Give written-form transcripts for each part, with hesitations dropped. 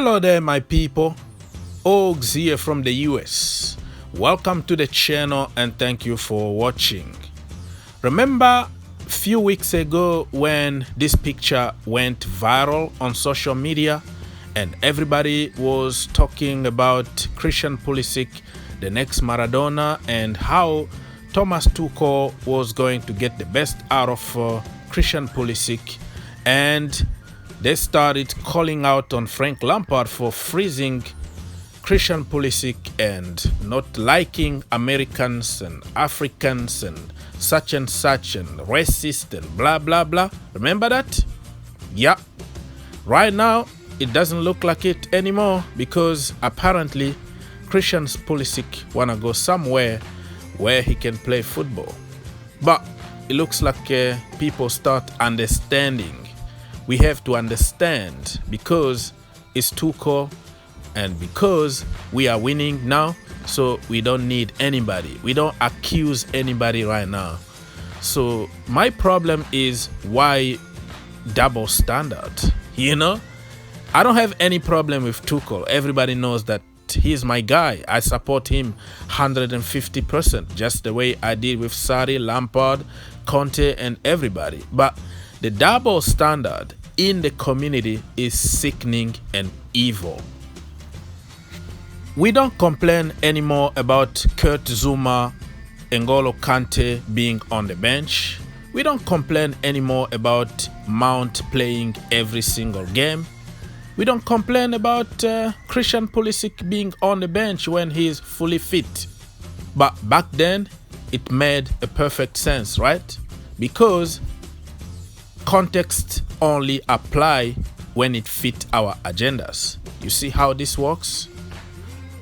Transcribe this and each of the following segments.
Hello there, my people. Ogs here from the US. Welcome to the channel and thank you for watching. Remember a few weeks ago when this picture went viral on social media and everybody was talking about Christian Pulisic, the next Maradona, and how Thomas Tuchel was going to get the best out of Christian Pulisic, and they started calling out on Frank Lampard for freezing Christian Pulisic and not liking Americans and Africans and such and racist and blah blah blah. Remember that? Yeah. Right now it doesn't look like it anymore because apparently Christian Pulisic wanna go somewhere where he can play football. But it looks like people start understanding. We have to understand because it's Tuchel and because we are winning now, so we don't need anybody. We don't accuse anybody right now. So my problem is why double standard, you know? I don't have any problem with Tuchel. Everybody knows that he's my guy. I support him 150%, just the way I did with Sarri, Lampard, Conte, and everybody. But the double standard in the community is sickening and evil. We don't complain anymore about Kurt Zouma, N'Golo Kante being on the bench. We don't complain anymore about Mount playing every single game. We don't complain about Christian Pulisic being on the bench when he is fully fit. But back then, it made a perfect sense, right? Because context only apply when it fit our agendas. You see how this works?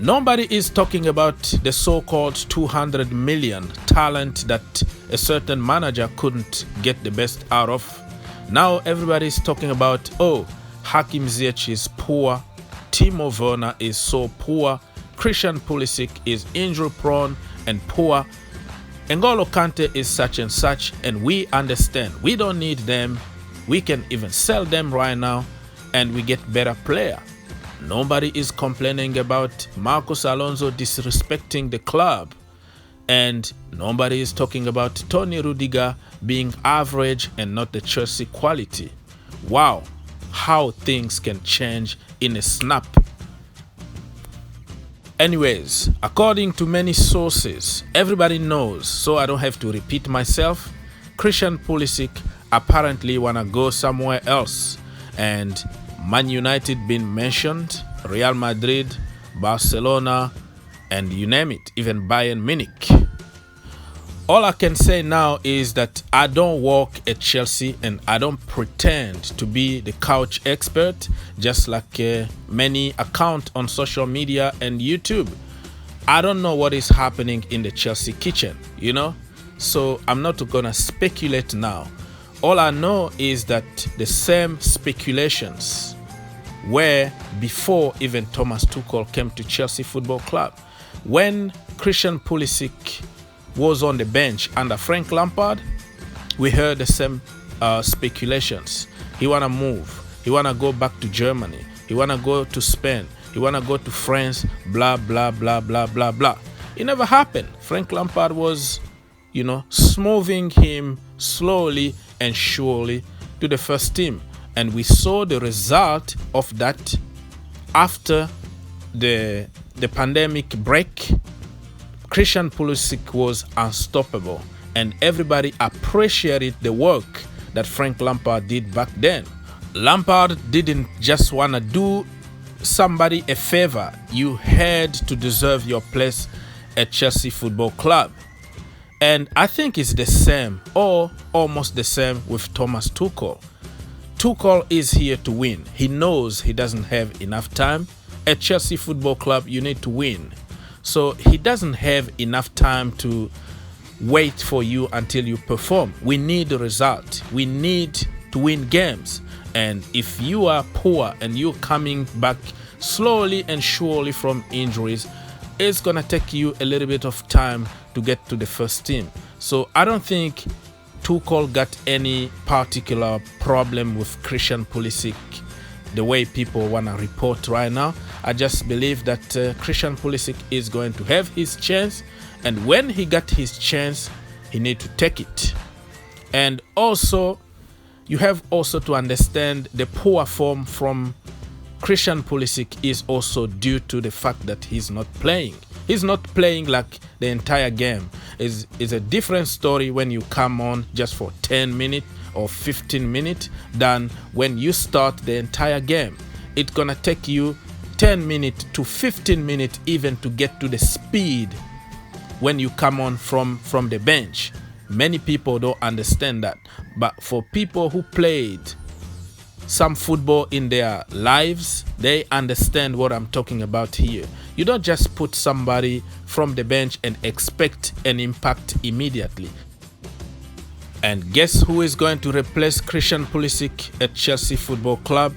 Nobody is talking about the so-called 200 million talent that a certain manager couldn't get the best out of. Now everybody is talking about, oh, Hakim Ziyech is poor, Timo Werner is so poor, Christian Pulisic is injury prone and poor, N'Golo Kante is such and such, and we understand. We don't need them. We can even sell them right now and we get better player. Nobody is complaining about Marcos Alonso disrespecting the club, and nobody is talking about Tony Rudiger being average and not the Chelsea quality. Wow, how things can change in a snap. Anyways, according to many sources, everybody knows, so I don't have to repeat myself, Christian Pulisic apparently wanna go somewhere else, and Man United been mentioned, Real Madrid, Barcelona, and you name it, even Bayern Munich. All I can say now is that I don't work at Chelsea and I don't pretend to be the couch expert, just like many accounts on social media and YouTube. I don't know what is happening in the Chelsea kitchen, you know? So I'm not gonna speculate now. All I know is that the same speculations were before even Thomas Tuchel came to Chelsea Football Club. When Christian Pulisic was on the bench under Frank Lampard, we heard the same speculations. He wanna move. He wanna go back to Germany. He wanna go to Spain. He wanna go to France. Blah blah blah blah blah blah. It never happened. Frank Lampard was, you know, smoothing him slowly and surely to the first team, and we saw the result of that after the pandemic break. Christian Pulisic was unstoppable and everybody appreciated the work that Frank Lampard did back then. Lampard didn't just want to do somebody a favor. You had to deserve your place at Chelsea Football Club. And I think it's the same or almost the same with Thomas Tuchel. Tuchel is here to win. He knows he doesn't have enough time. At Chelsea Football Club, you need to win. So he doesn't have enough time to wait for you until you perform. We need the result. We need to win games. And if you are poor and you're coming back slowly and surely from injuries, it's gonna take you a little bit of time to get to the first team. So I don't think Tuchel got any particular problem with Christian Pulisic the way people want to report right now. I just believe that Christian Pulisic is going to have his chance, and when he got his chance, he need to take it. And also, you have also to understand the poor form from Christian Pulisic is also due to the fact that he's not playing. He's not playing like the entire game. It's a different story when you come on just for 10 minutes or 15 minutes than when you start the entire game. It's gonna take you 10 minutes to 15 minutes even to get to the speed when you come on from the bench. Many people don't understand that. But for people who played some football in their lives, they understand what I'm talking about here. You don't just put somebody from the bench and expect an impact immediately. And guess who is going to replace Christian Pulisic at Chelsea Football Club?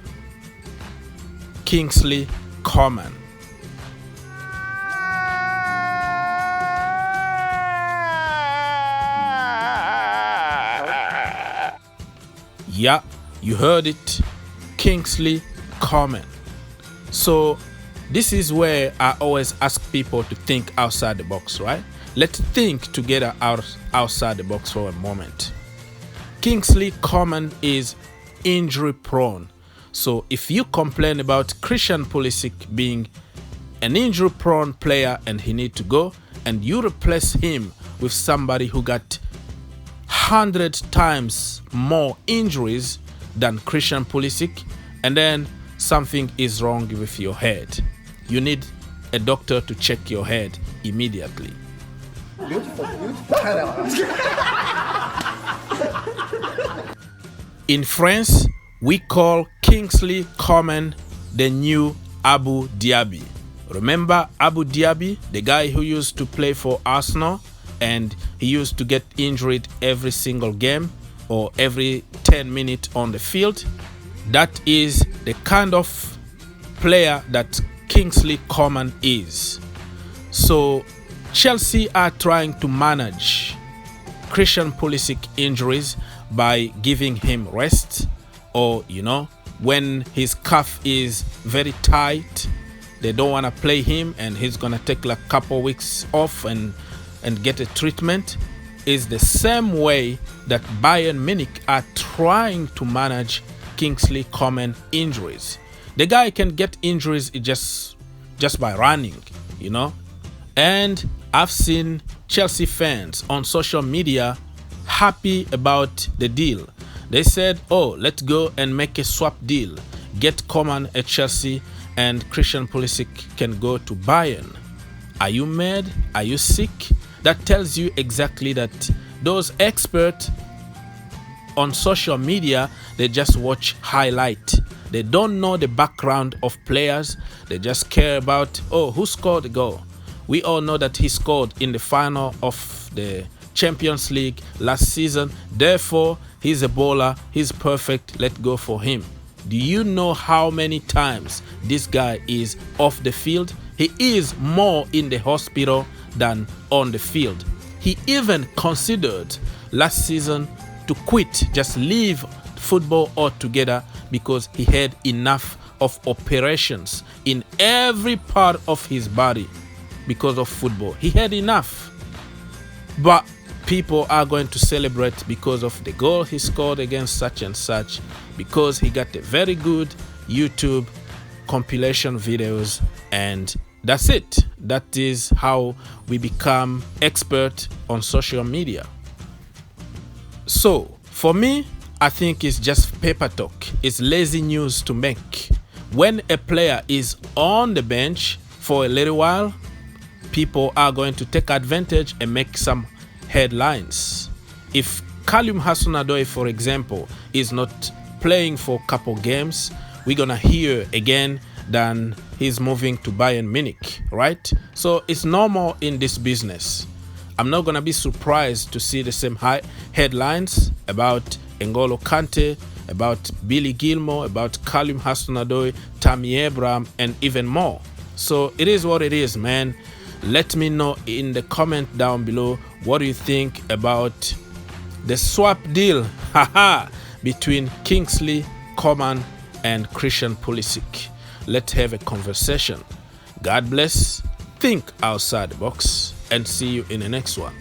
Kingsley Coman. Yeah, you heard it, Kingsley Coman. So this is where I always ask people to think outside the box, right? Let's think together outside the box for a moment. Kingsley Coman is injury prone. So if you complain about Christian Pulisic being an injury prone player and he need to go, and you replace him with somebody who got 100 times more injuries than Christian Pulisic, and then something is wrong with your head. You need a doctor to check your head immediately. Beautiful. In France, we call Kingsley Coman the new Abu Dhabi. Remember Abu Dhabi, the guy who used to play for Arsenal, and he used to get injured every single game or every 10 minutes on the field? That is the kind of player that Kingsley Coman is. So Chelsea are trying to manage Christian Pulisic injuries by giving him rest, or when his calf is very tight, they don't want to play him and he's gonna take like a couple weeks off and get a treatment. Is the same way that Bayern Munich are trying to manage Kingsley Coman injuries. The guy can get injuries just by running, And I've seen Chelsea fans on social media happy about the deal. They said, oh, let's go and make a swap deal. Get Coman at Chelsea and Christian Pulisic can go to Bayern. Are you mad? Are you sick? That tells you exactly that those experts on social media, they just watch highlight. They don't know the background of players. They just care about, who scored the goal. We all know that he scored in the final of the Champions League last season. Therefore, he's a baller. He's perfect. Let's go for him. Do you know how many times this guy is off the field? He is more in the hospital than on the field. He even considered last season to quit, just leave football altogether, because he had enough of operations in every part of his body because of football. He had enough. But people are going to celebrate because of the goal he scored against such and such, because he got a very good YouTube compilation videos, and that's it. That is how we become expert on social media. So for me, I think it's just paper talk. It's lazy news to make. When a player is on the bench for a little while, people are going to take advantage and make some headlines. If Kalium Hudson-Odoi, for example, is not playing for a couple games, we're gonna hear again that he's moving to Bayern Munich, right? So it's normal in this business. I'm not gonna be surprised to see the same high headlines about N'Golo Kante, about Billy Gilmour, about Kalium Hudson-Odoi, Tammy Abraham, and even more. So it is what it is, man. Let me know in the comment down below, what do you think about the swap deal between Kingsley Coman and Christian Pulisic. Let's have a conversation. God bless, think outside the box, and see you in the next one.